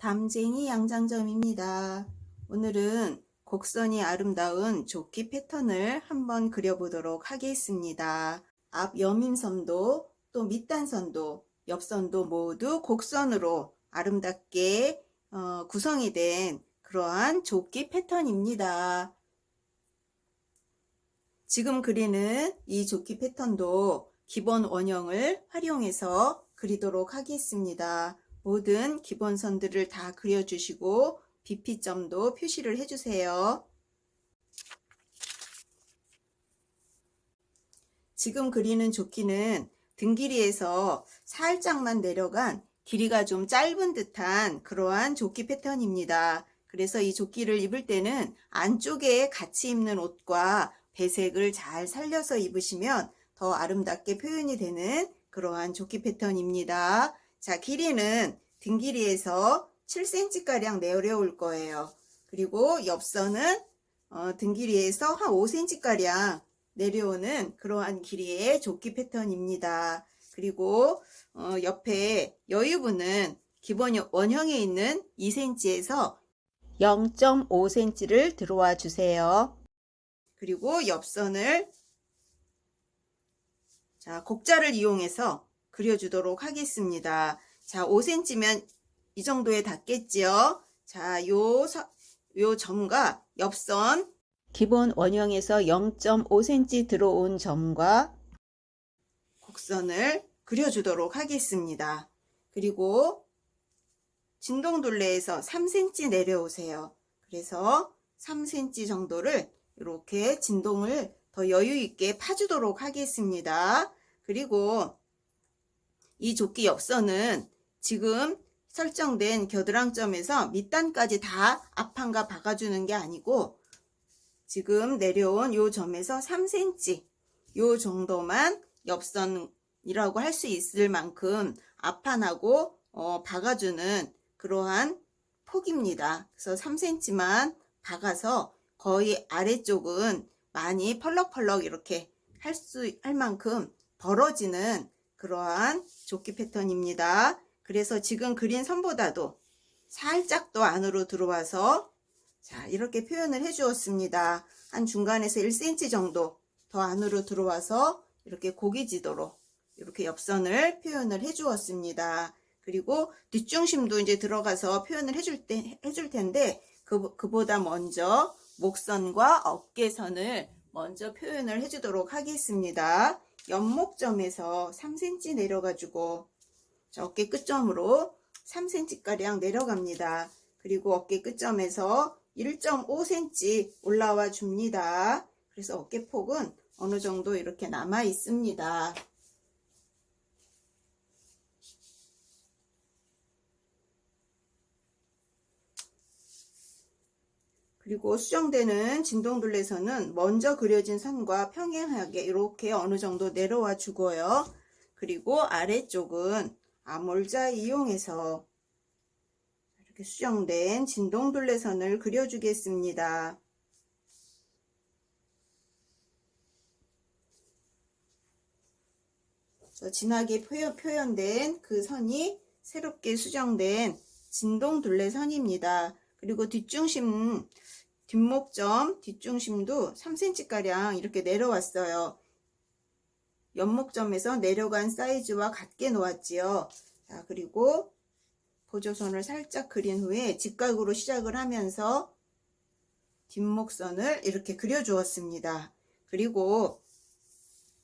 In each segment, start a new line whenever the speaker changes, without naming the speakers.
담쟁이 양장점입니다. 오늘은 곡선이 아름다운 조끼 패턴을 한번 그려보도록 하겠습니다. 앞 여민선도 또 밑단선도 옆선도 모두 곡선으로 아름답게 구성이 된 그러한 조끼 패턴입니다. 지금 그리는 이 조끼 패턴도 기본 원형을 활용해서 그리도록 하겠습니다. 모든 기본선들을 다 그려주시고 BP점도 표시를 해주세요. 지금 그리는 조끼는 등 길이에서 살짝만 내려간 길이가 좀 짧은 듯한 그러한 조끼 패턴입니다. 그래서 이 조끼를 입을 때는 안쪽에 같이 입는 옷과 배색을 잘 살려서 입으시면 더 아름답게 표현이 되는 그러한 조끼 패턴입니다. 자, 길이는 등 길이에서 7cm가량 내려올 거예요. 그리고 옆선은 등 길이에서 한 5cm가량 내려오는 그러한 길이의 조끼 패턴입니다. 그리고 옆에 여유분은 기본 원형에 있는 2cm에서 0.5cm를 들어와 주세요. 그리고 옆선을 곡자를 이용해서 그려주도록 하겠습니다. 자, 5cm면 이 정도에 닿겠지요. 자, 요 점과 옆선 기본 원형에서 0.5cm 들어온 점과 곡선을 그려주도록 하겠습니다. 그리고 진동둘레에서 3cm 내려오세요. 그래서 3cm 정도를 이렇게 진동을 더 여유 있게 파주도록 하겠습니다. 그리고 이 조끼 옆선은 지금 설정된 겨드랑점에서 밑단까지 다 앞판과 박아주는 게 아니고 지금 내려온 요 점에서 3cm 요 정도만 옆선이라고 할 수 있을 만큼 앞판하고 박아주는 그러한 폭입니다. 그래서 3cm만 박아서 거의 아래쪽은 많이 펄럭펄럭 이렇게 할 만큼 벌어지는 그러한 조끼 패턴입니다. 그래서 지금 그린 선보다도 살짝 더 안으로 들어와서 자, 이렇게 표현을 해 주었습니다. 한 중간에서 1cm 정도 더 안으로 들어와서 이렇게 고기지도록 이렇게 옆선을 표현을 해 주었습니다. 그리고 뒷중심도 이제 들어가서 표현을 해줄 텐데 그보다 먼저 목선과 어깨선을 먼저 표현을 해 주도록 하겠습니다. 옆목점에서 3cm 내려가지고 어깨 끝점으로 3cm가량 내려갑니다. 그리고 어깨 끝점에서 1.5cm 올라와 줍니다. 그래서 어깨폭은 어느 정도 이렇게 남아 있습니다. 그리고 수정되는 진동둘레선은 먼저 그려진 선과 평행하게 이렇게 어느 정도 내려와 주고요. 그리고 아래쪽은 아몰자 이용해서 이렇게 수정된 진동둘레선을 그려주겠습니다. 진하게 표현된 그 선이 새롭게 수정된 진동둘레선입니다. 그리고 뒷목점 뒷중심도 3cm가량 이렇게 내려왔어요. 옆목점에서 내려간 사이즈와 같게 놓았지요. 자, 그리고 보조선을 살짝 그린 후에 직각으로 시작을 하면서 뒷목선을 이렇게 그려 주었습니다. 그리고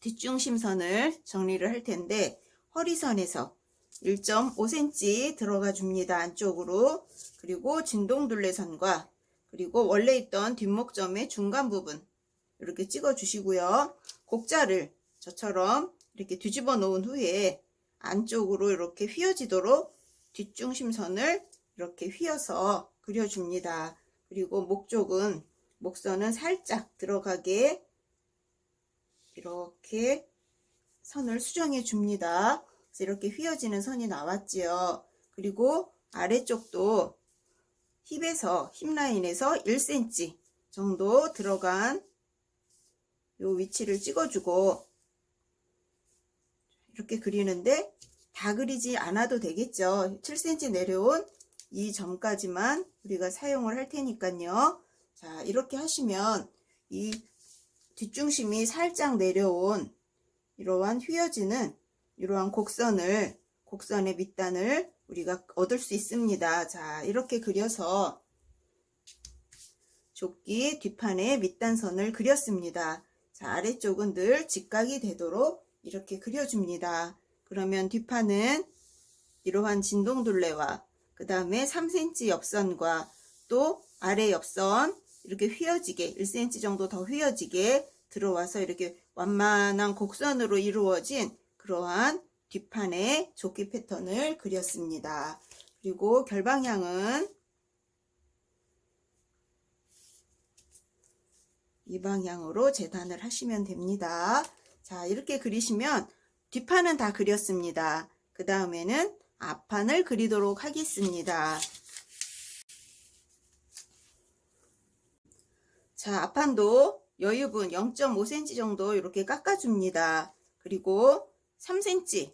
뒷중심선을 정리를 할 텐데 허리선에서 1.5cm 들어가 줍니다. 안쪽으로. 그리고 진동둘레선과 그리고 원래 있던 뒷목점의 중간 부분 이렇게 찍어 주시고요. 곡자를 저처럼 이렇게 뒤집어 놓은 후에 안쪽으로 이렇게 휘어지도록 뒷중심선을 이렇게 휘어서 그려줍니다. 그리고 목선은 살짝 들어가게 이렇게 선을 수정해 줍니다. 그래서 이렇게 휘어지는 선이 나왔지요. 그리고 아래쪽도 힙 라인에서 1cm 정도 들어간 요 위치를 찍어주고 이렇게 그리는데 다 그리지 않아도 되겠죠. 7cm 내려온 이 점까지만 우리가 사용을 할 테니까요. 자, 이렇게 하시면 이 뒷중심이 살짝 내려온 이러한 휘어지는 이러한 곡선의 밑단을 우리가 얻을 수 있습니다. 자, 이렇게 그려서 조끼 뒷판에 밑단선을 그렸습니다. 자, 아래쪽은 늘 직각이 되도록 이렇게 그려줍니다. 그러면 뒷판은 이러한 진동둘레와 그 다음에 3cm 옆선과 또 아래 옆선 이렇게 휘어지게 1cm 정도 더 휘어지게 들어와서 이렇게 완만한 곡선으로 이루어진 그러한 뒷판의 조끼 패턴을 그렸습니다. 그리고 결방향은 이 방향으로 재단을 하시면 됩니다. 자, 이렇게 그리시면 뒷판은 다 그렸습니다. 그 다음에는 앞판을 그리도록 하겠습니다. 자, 앞판도 여유분 0.5cm 정도 이렇게 깎아줍니다. 그리고 3cm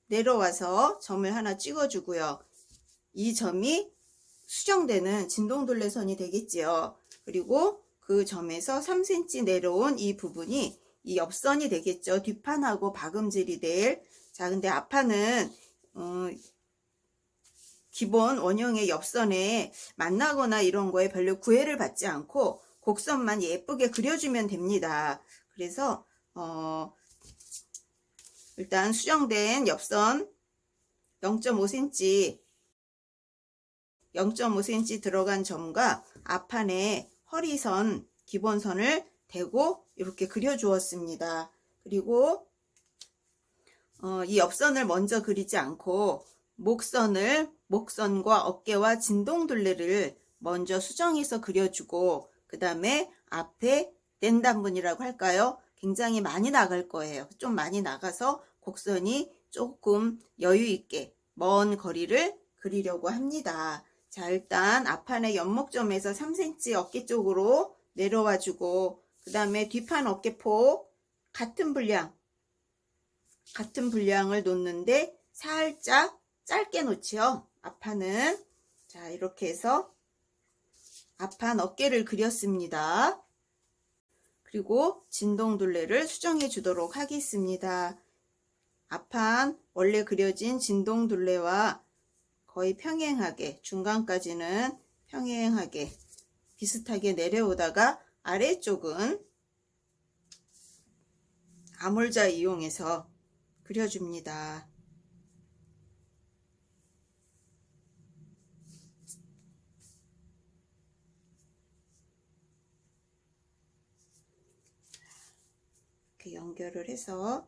내려와서 점을 하나 찍어주고요. 이 점이 수정되는 진동둘레선이 되겠지요. 그리고 그 점에서 3cm 내려온 이 부분이 이 옆선이 되겠죠. 뒷판하고 박음질이 될. 자, 근데 앞판은 기본 원형의 옆선에 만나거나 이런 거에 별로 구애를 받지 않고 곡선만 예쁘게 그려주면 됩니다. 그래서 일단 수정된 옆선 0.5cm 들어간 점과 앞판에 허리선 기본선을 대고 이렇게 그려 주었습니다. 그리고 이 옆선을 먼저 그리지 않고 목선과 어깨와 진동둘레를 먼저 수정해서 그려주고 그 다음에 앞에 랜단분이라고 할까요? 굉장히 많이 나갈 거예요. 좀 많이 나가서 곡선이 조금 여유있게 먼 거리를 그리려고 합니다. 자, 일단 앞판의 연목점에서 3cm 어깨 쪽으로 내려와 주고 그 다음에 뒷판 어깨폭 같은 분량을 놓는데 살짝 짧게 놓지요. 앞판은. 자, 이렇게 해서 앞판 어깨를 그렸습니다. 그리고 진동둘레를 수정해 주도록 하겠습니다. 앞판 원래 그려진 진동둘레와 거의 평행하게 중간까지는 평행하게 비슷하게 내려오다가 아래쪽은 아몰자 이용해서 그려줍니다. 이렇게 연결을 해서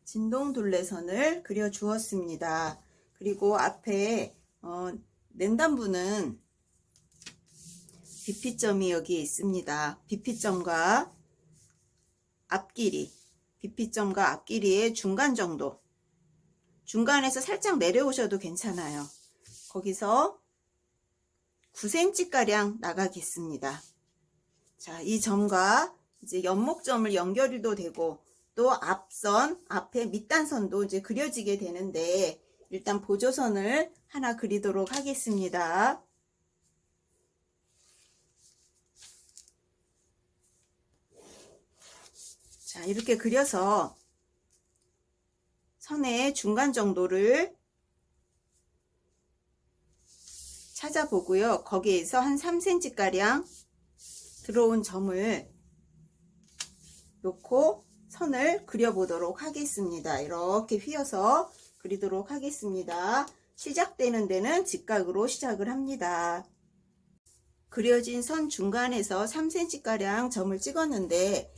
진동둘레선을 그려 주었습니다. 그리고 앞에 낸단부는 비피점이 여기에 있습니다. 비피점과 앞길이의 중간 정도, 중간에서 살짝 내려오셔도 괜찮아요. 거기서 9cm가량 나가겠습니다. 자, 이 점과 이제 연목점을 연결도 되고 또 앞에 밑단선도 이제 그려지게 되는데 일단 보조선을 하나 그리도록 하겠습니다. 자, 이렇게 그려서 선의 중간 정도를 찾아보고요. 거기에서 한 3cm가량 들어온 점을 놓고 선을 그려보도록 하겠습니다. 이렇게 휘어서 그리도록 하겠습니다. 시작되는 데는 직각으로 시작을 합니다. 그려진 선 중간에서 3cm가량 점을 찍었는데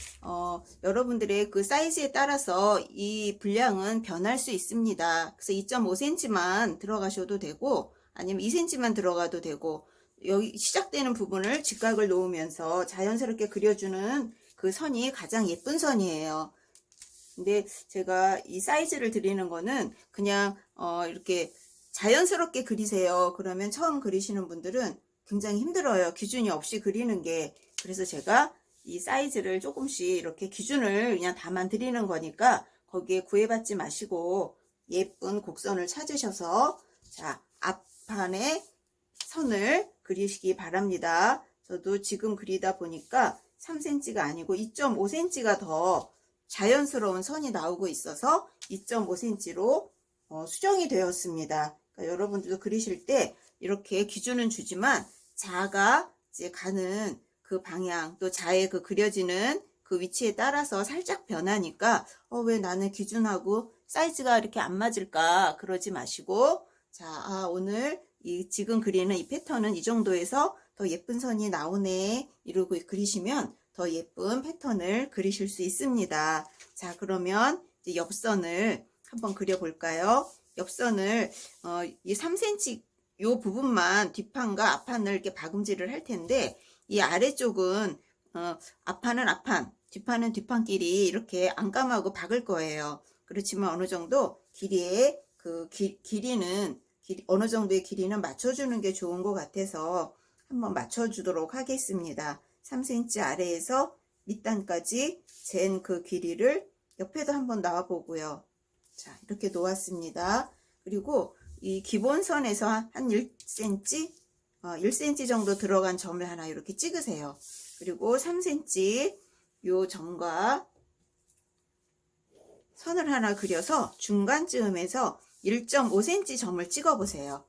여러분들의 그 사이즈에 따라서 이 분량은 변할 수 있습니다. 그래서 2.5cm만 들어가셔도 되고 아니면 2cm만 들어가도 되고 여기 시작되는 부분을 직각을 놓으면서 자연스럽게 그려주는 그 선이 가장 예쁜 선이에요. 근데 제가 이 사이즈를 드리는 거는 그냥 이렇게 자연스럽게 그리세요. 그러면 처음 그리시는 분들은 굉장히 힘들어요. 기준이 없이 그리는 게. 그래서 제가 이 사이즈를 조금씩 이렇게 기준을 그냥 다만 드리는 거니까 거기에 구애받지 마시고 예쁜 곡선을 찾으셔서 자, 앞판에 선을 그리시기 바랍니다. 저도 지금 그리다 보니까 3cm가 아니고 2.5cm가 더 자연스러운 선이 나오고 있어서 2.5cm로 수정이 되었습니다. 그러니까 여러분들도 그리실 때 이렇게 기준은 주지만 자가 이제 가는 그 방향, 또 자의 그 그려지는 그 위치에 따라서 살짝 변하니까 왜 나는 기준하고 사이즈가 이렇게 안 맞을까 그러지 마시고, 자, 오늘 지금 그리는 이 패턴은 이 정도에서 더 예쁜 선이 나오네 이러고 그리시면 더 예쁜 패턴을 그리실 수 있습니다. 자, 그러면 이제 옆선을 한번 그려 볼까요? 옆선을 이 3cm 요 부분만 뒷판과 앞판을 이렇게 박음질을 할 텐데, 이 아래쪽은 앞판은 앞판, 뒷판은 뒷판끼리 이렇게 안감하고 박을 거예요. 그렇지만 어느 정도 길이의 그 길이는 어느 정도의 길이는 맞춰주는 게 좋은 것 같아서 한번 맞춰주도록 하겠습니다. 3cm 아래에서 밑단까지 잰 그 길이를 옆에도 한번 나와 보고요. 자, 이렇게 놓았습니다. 그리고 이 기본선에서 한 1cm, 1cm 정도 들어간 점을 하나 이렇게 찍으세요. 그리고 3cm 요 점과 선을 하나 그려서 중간쯤에서 1.5cm 점을 찍어 보세요.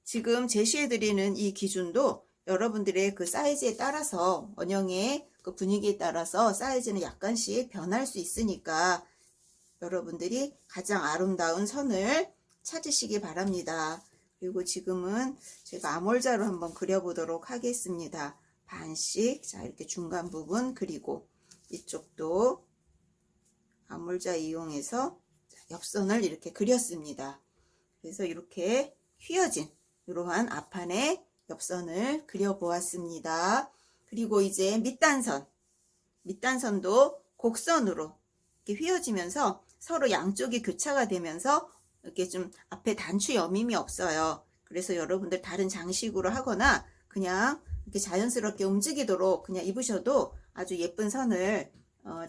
지금 제시해드리는 이 기준도 여러분들의 그 사이즈에 따라서, 원형의 그 분위기에 따라서 사이즈는 약간씩 변할 수 있으니까 여러분들이 가장 아름다운 선을 찾으시기 바랍니다. 그리고 지금은 제가 암홀자로 한번 그려보도록 하겠습니다. 반씩, 자, 이렇게 중간 부분 그리고 이쪽도 암홀자 이용해서 옆선을 이렇게 그렸습니다. 그래서 이렇게 휘어진 이러한 앞판에 옆선을 그려보았습니다. 그리고 이제 밑단선도 곡선으로 이렇게 휘어지면서 서로 양쪽이 교차가 되면서 이렇게 좀 앞에 단추 여밈이 없어요. 그래서 여러분들 다른 장식으로 하거나 그냥 이렇게 자연스럽게 움직이도록 그냥 입으셔도 아주 예쁜 선을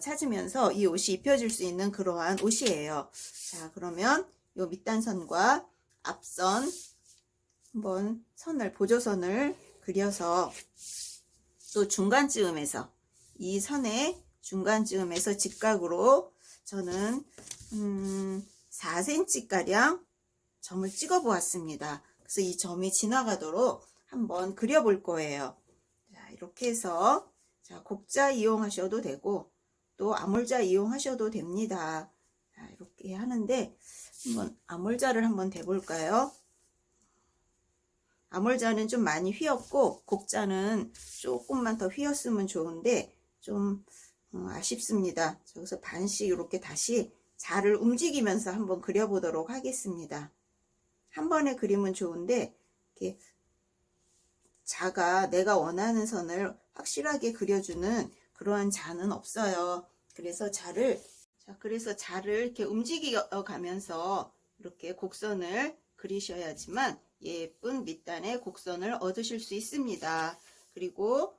찾으면서 이 옷이 입혀질 수 있는 그러한 옷이에요. 자, 그러면 이 밑단선과 앞선 한번 보조선을 그려서 또 중간쯤에서 이 선의 중간쯤에서 직각으로 저는 4cm 가량 점을 찍어 보았습니다. 그래서 이 점이 지나가도록 한번 그려 볼 거예요. 자, 이렇게 해서 자, 곡자 이용하셔도 되고 또 암홀자 이용하셔도 됩니다. 자, 이렇게 하는데 한번 암홀자를 한번 대볼까요? 암홀자는 좀 많이 휘었고 곡자는 조금만 더 휘었으면 좋은데 좀 아쉽습니다. 여기서 반씩 이렇게 다시 자를 움직이면서 한번 그려보도록 하겠습니다. 한 번에 그리면 좋은데 이렇게 자가 내가 원하는 선을 확실하게 그려주는 그러한 자는 없어요. 그래서 자를 이렇게 움직여 가면서 이렇게 곡선을 그리셔야지만 예쁜 밑단의 곡선을 얻으실 수 있습니다. 그리고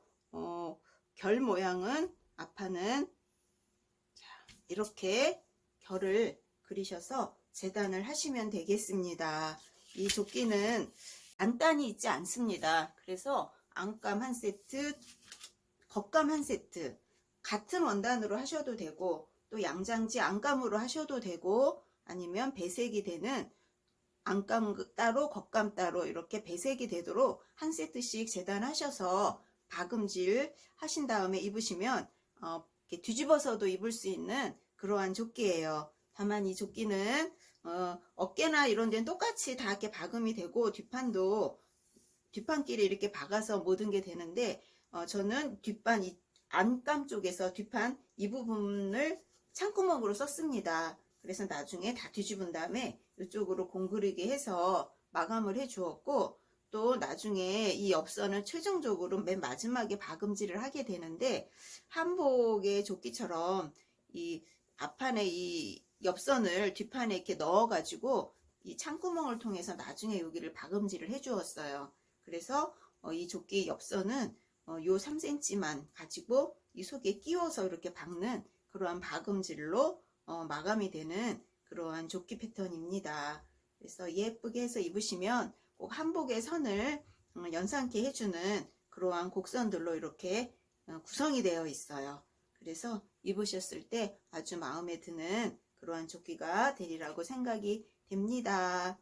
결 모양은 앞판은 이렇게 결을 그리셔서 재단을 하시면 되겠습니다. 이 조끼는 안단이 있지 않습니다. 그래서 안감 한 세트, 겉감 한 세트, 같은 원단으로 하셔도 되고 또 양장지 안감으로 하셔도 되고 아니면 배색이 되는 안감 따로 겉감 따로 이렇게 배색이 되도록 한 세트씩 재단하셔서 박음질 하신 다음에 입으시면 이렇게 뒤집어서도 입을 수 있는 그러한 조끼예요. 다만 이 조끼는 어깨나 이런 데는 똑같이 다 이렇게 박음이 되고 뒷판끼리 이렇게 박아서 모든 게 되는데 저는 뒷판 안감 쪽에서 뒷판 이 부분을 창구멍으로 썼습니다. 그래서 나중에 다 뒤집은 다음에 이쪽으로 공그리게 해서 마감을 해 주었고, 또 나중에 이 옆선을 최종적으로 맨 마지막에 박음질을 하게 되는데 한복의 조끼처럼 이 앞판에 이 옆선을 뒷판에 이렇게 넣어 가지고 이 창구멍을 통해서 나중에 여기를 박음질을 해 주었어요. 그래서 이 조끼 옆선은 요 3cm만 가지고 이 속에 끼워서 이렇게 박는 그러한 박음질로 마감이 되는 그러한 조끼 패턴입니다. 그래서 예쁘게 해서 입으시면 꼭 한복의 선을 연상케 해주는 그러한 곡선들로 이렇게 구성이 되어 있어요. 그래서 입으셨을 때 아주 마음에 드는 그러한 조끼가 되리라고 생각이 됩니다.